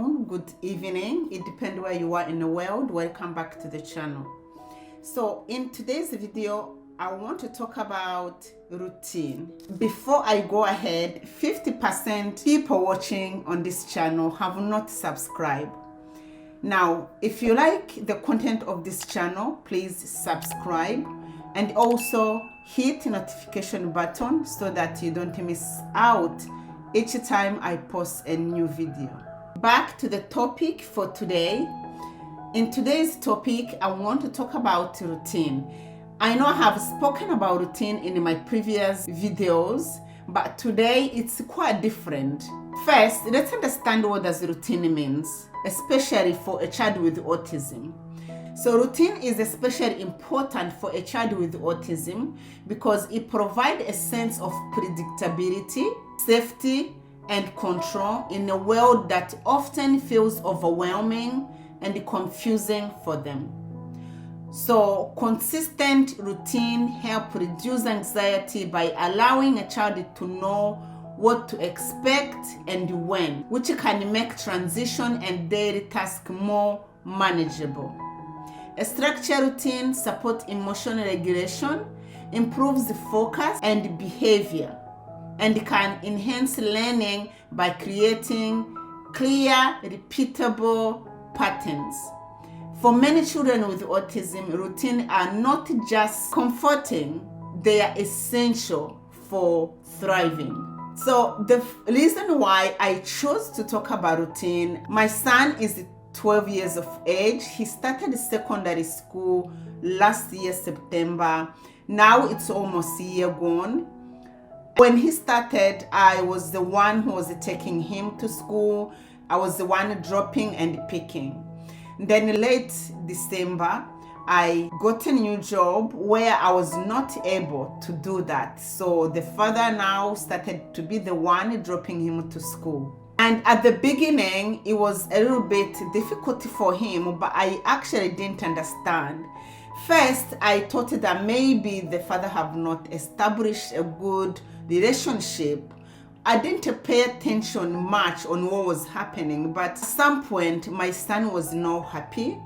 afternoon, good evening. It depends where you are in the world. Welcome back to the channel. So in today's video, I want to talk about routine. Before I go ahead, 50% people watching on this channel have not subscribed. Now, if you like the content of this channel, please subscribe and also hit the notification button so that you don't miss out each time I post a new video. Back to the topic for today. In today's topic, I want to talk about routine. I know I have spoken about routine in my previous videos, but today it's quite different. First, let's understand what does routine means, especially for a child with autism. So routine is especially important for a child with autism because it provides a sense of predictability, safety, and control in a world that often feels overwhelming and confusing for them. So consistent routine helps reduce anxiety by allowing a child to know what to expect and when, which can make transition and daily tasks more manageable. A structured routine supports emotional regulation, improves focus and behavior, and can enhance learning by creating clear, repeatable patterns. For many children with autism, routines are not just comforting, they are essential for thriving. So the reason why I chose to talk about routine, my son is 12 years of age. He started secondary school last year, September. Now it's almost a year gone. When he started, I was the one who was taking him to school. I was the one dropping and picking. Then late December, I got a new job where I was not able to do that. So the father now started to be the one dropping him to school. And at the beginning, it was a little bit difficult for him, but I actually didn't understand. First, I thought that maybe the father have not established a good relationship. I didn't pay attention much on what was happening, but at some point, my son was not happy.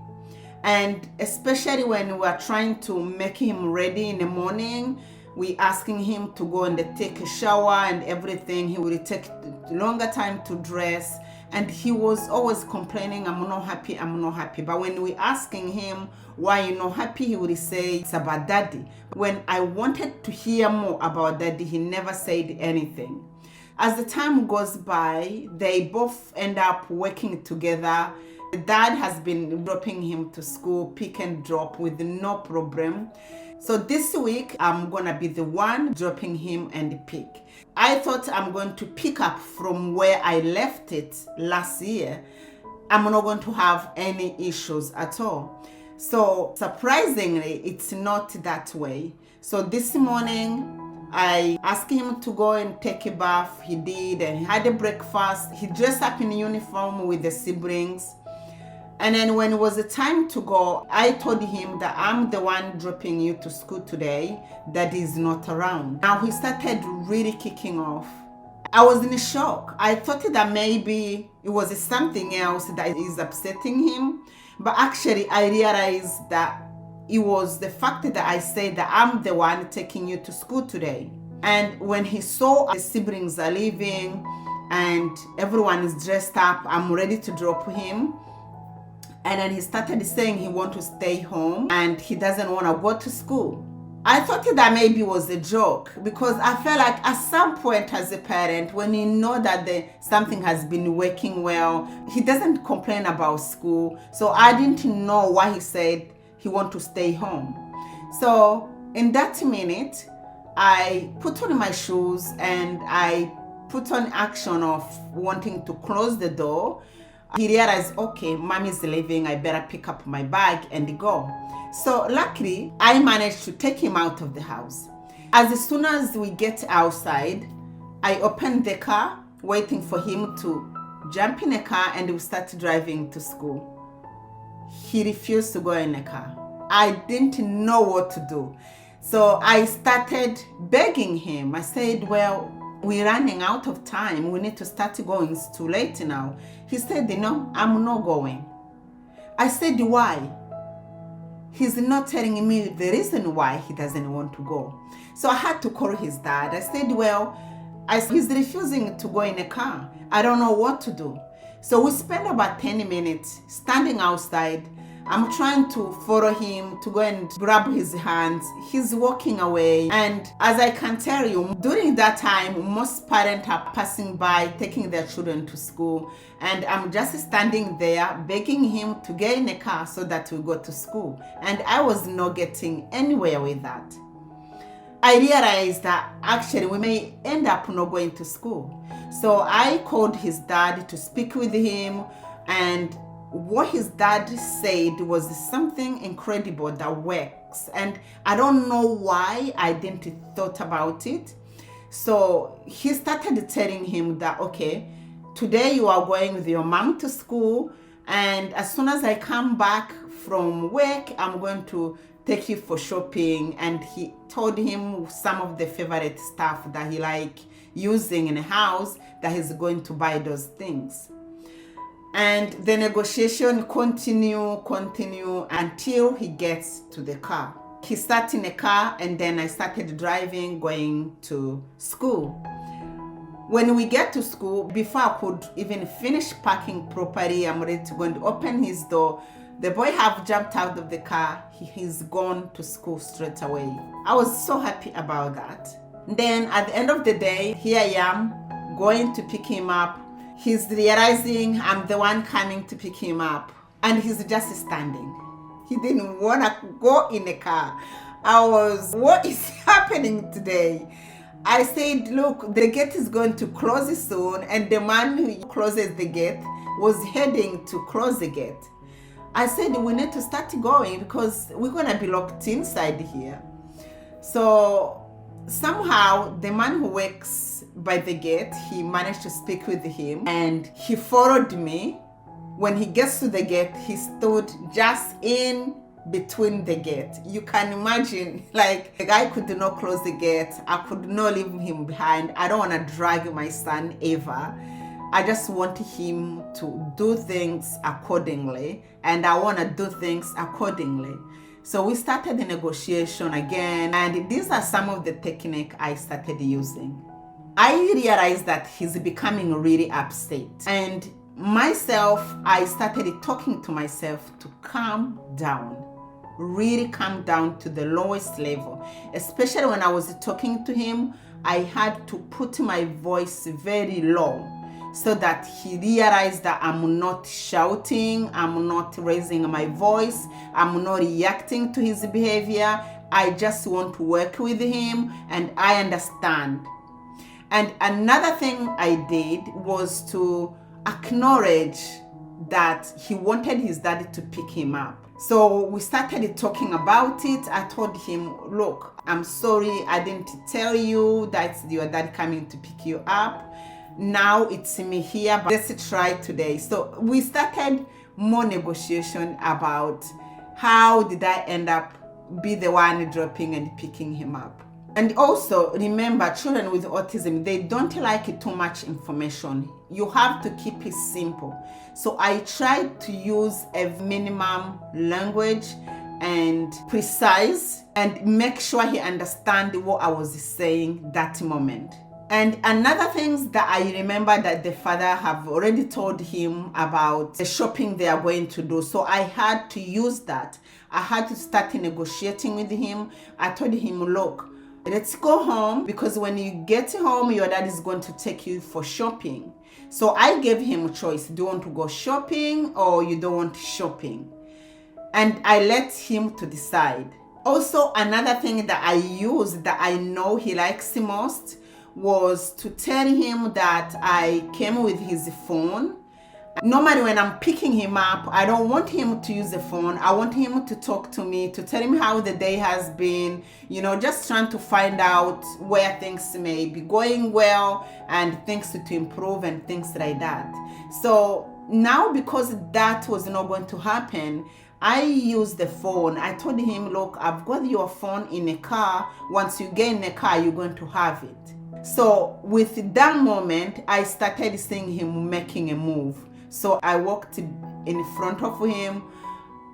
And especially when we were trying to make him ready in the morning, we asking him to go and take a shower and everything. He would take longer time to dress, and he was always complaining, I'm not happy, I'm not happy. But when we asking him why you're not happy, he would say it's about daddy. When I wanted to hear more about daddy, he never said anything. As the time goes by, they both end up working together. The dad has been dropping him to school, pick and drop with no problem. So this week, I'm gonna be the one dropping him and pick. I thought I'm going to pick up from where I left it last year. I'm not going to have any issues at all. So surprisingly, it's not that way. So this morning, I asked him to go and take a bath. He did, and he had a breakfast. He dressed up in uniform with the siblings. And then when it was the time to go, I told him that I'm the one dropping you to school today, that is not around. Now he started really kicking off. I was in shock. I thought that maybe it was something else that is upsetting him. But actually I realized that it was the fact that I said that I'm the one taking you to school today. And when he saw the siblings are leaving and everyone is dressed up, I'm ready to drop him. And then he started saying he wants to stay home and he doesn't want to go to school. I thought that maybe it was a joke because I felt like at some point as a parent, when you know that something has been working well, he doesn't complain about school. So I didn't know why he said he wants to stay home. So in that minute, I put on my shoes and I put on action of wanting to close the door. He realized, okay, mommy's leaving, I better pick up my bag and go. So luckily, I managed to take him out of the house. As soon as we get outside, I opened the car, waiting for him to jump in the car and we start driving to school. He refused to go in the car. I didn't know what to do. So I started begging him. I said, well, we're running out of time. We need to start going. It's too late now. He said, no, I'm not going. I said, why? He's not telling me the reason why he doesn't want to go. So I had to call his dad. I said, well, he's refusing to go in a car. I don't know what to do. So we spent about 10 minutes standing outside. I'm trying to follow him to go and grab his hands. He's walking away. And as I can tell you, during that time, most parents are passing by, taking their children to school. And I'm just standing there begging him to get in a car so that we go to school. And I was not getting anywhere with that. I realized that actually we may end up not going to school. So I called his dad to speak with him, and what his dad said was something incredible that works. And I don't know why I didn't thought about it. So he started telling him that, okay, today you are going with your mom to school, and as soon as I come back from work, I'm going to take you for shopping. And he told him some of the favorite stuff that he like using in the house, that he's going to buy those things. And the negotiation continue until he gets to the car. He sat in the car, and then I started driving, going to school. When we get to school, before I could even finish packing properly, I'm ready to go and open his door. The boy have jumped out of the car. He's gone to school straight away. I was so happy about that. Then at the end of the day, here I am going to pick him up. He's realizing I'm the one coming to pick him up, and he's just standing. He didn't want to go in the car. What is happening today? I said, look, the gate is going to close soon, and the man who closes the gate was heading to close the gate. I said, we need to start going because we're going to be locked inside here. So somehow the man who works by the gate, he managed to speak with him, and he followed me. When he gets to the gate, he stood just in between the gate. You can imagine, like, the guy could not close the gate. I could not leave him behind. I don't want to drag my son ever. I just want him to do things accordingly, and I want to do things accordingly. So we started the negotiation again, and these are some of the techniques I started using. I realized that he's becoming really upset, and myself, I started talking to myself to calm down, really calm down to the lowest level. Especially when I was talking to him, I had to put my voice very low so that he realized that I'm not shouting, I'm not raising my voice, I'm not reacting to his behavior. I just want to work with him, and I understand. And another thing I did was to acknowledge that he wanted his daddy to pick him up. So we started talking about it. I told him, look, I'm sorry I didn't tell you that your dad coming to pick you up. Now it's me here, but let's try today. So we started more negotiation about how did I end up be the one dropping and picking him up. And also remember, children with autism, they don't like too much information. You have to keep it simple. So I tried to use a minimum language and precise, and make sure he understands what I was saying that moment. And another thing that I remember that the father have already told him about the shopping they are going to do. So I had to use that. I had to start negotiating with him. I told him, look, let's go home, because when you get home, your dad is going to take you for shopping. So I gave him a choice. Do you want to go shopping or you don't want shopping? And I let him to decide. Also, another thing that I used that I know he likes the most was to tell him that I came with his phone. Normally when I'm picking him up, I don't want him to use the phone. I want him to talk to me, to tell him how the day has been, just trying to find out where things may be going well and things to improve and things like that. So now, because that was not going to happen, I used the phone. I told him, look, I've got your phone in a car. Once you get in the car, you're going to have it. So with that moment, I started seeing him making a move. So I walked in front of him.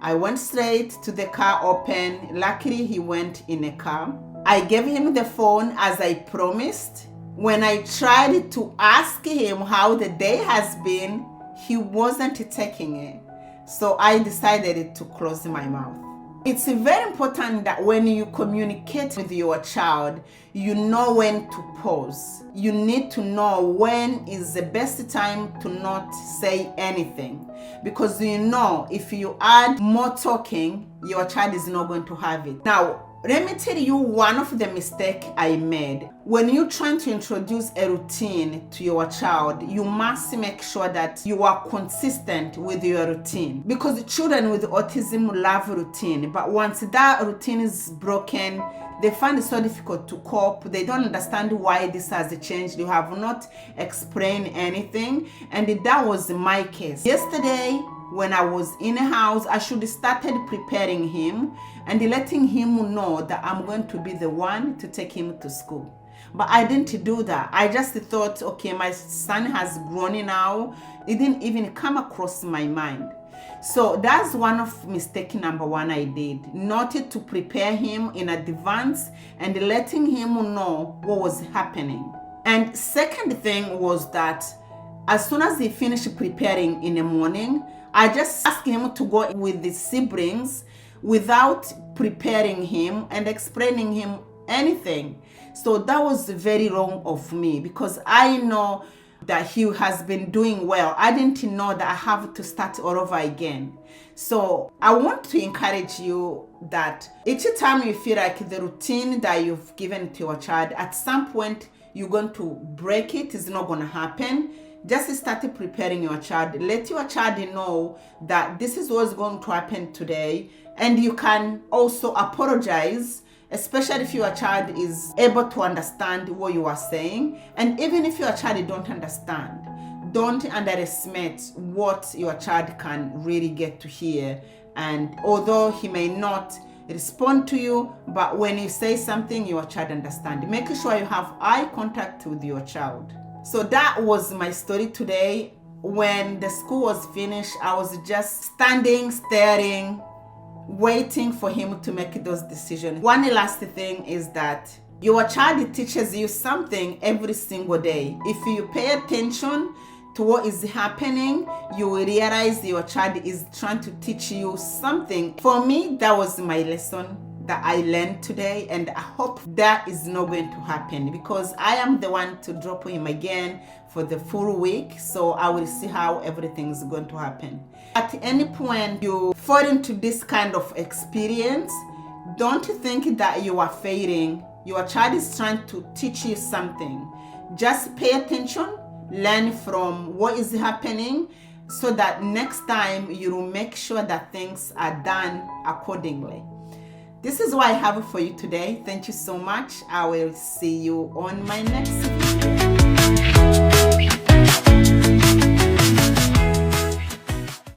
I went straight to the car open. Luckily, he went in a car. I gave him the phone as I promised. When I tried to ask him how the day has been, he wasn't taking it. So I decided to close my mouth. It's very important that when you communicate with your child, you know when to pause. You need to know when is the best time to not say anything. Because you know if you add more talking, your child is not going to have it. Now, let me tell you one of the mistakes I made. When you're trying to introduce a routine to your child, you must make sure that you are consistent with your routine. Because children with autism love routine, but once that routine is broken, they find it so difficult to cope. They don't understand why this has changed. You have not explained anything. And that was my case. Yesterday, when I was in a house, I should have started preparing him and letting him know that I'm going to be the one to take him to school. But I didn't do that. I just thought, okay, my son has grown now. It didn't even come across my mind. So that's one of mistake number one I did. Not to prepare him in advance and letting him know what was happening. And second thing was that as soon as he finished preparing in the morning, I just asked him to go with the siblings without preparing him and explaining him anything. So that was very wrong of me because I know that he has been doing well. I didn't know that I have to start all over again. So I want to encourage you that each time you feel like the routine that you've given to your child, at some point you're going to break it. It's not going to happen. Just start preparing your child. Let your child know that this is what's going to happen today. And you can also apologize, especially if your child is able to understand what you are saying. And even if your child don't understand, don't underestimate what your child can really get to hear. And although he may not respond to you, but when you say something, your child understands. Make sure you have eye contact with your child. So that was my story today. When the school was finished, I was just standing, staring, waiting for him to make those decisions. One last thing is that your child teaches you something every single day. If you pay attention to what is happening, you will realize your child is trying to teach you something. For me, that was my lesson that I learned today, and I hope that is not going to happen because I am the one to drop him again for the full week. So I will see how everything is going to happen. At any point you fall into this kind of experience, don't think that you are failing. Your child is trying to teach you something. Just pay attention, learn from what is happening, so that next time you will make sure that things are done accordingly. This is what I have for you today. Thank you so much. I will see you on my next video.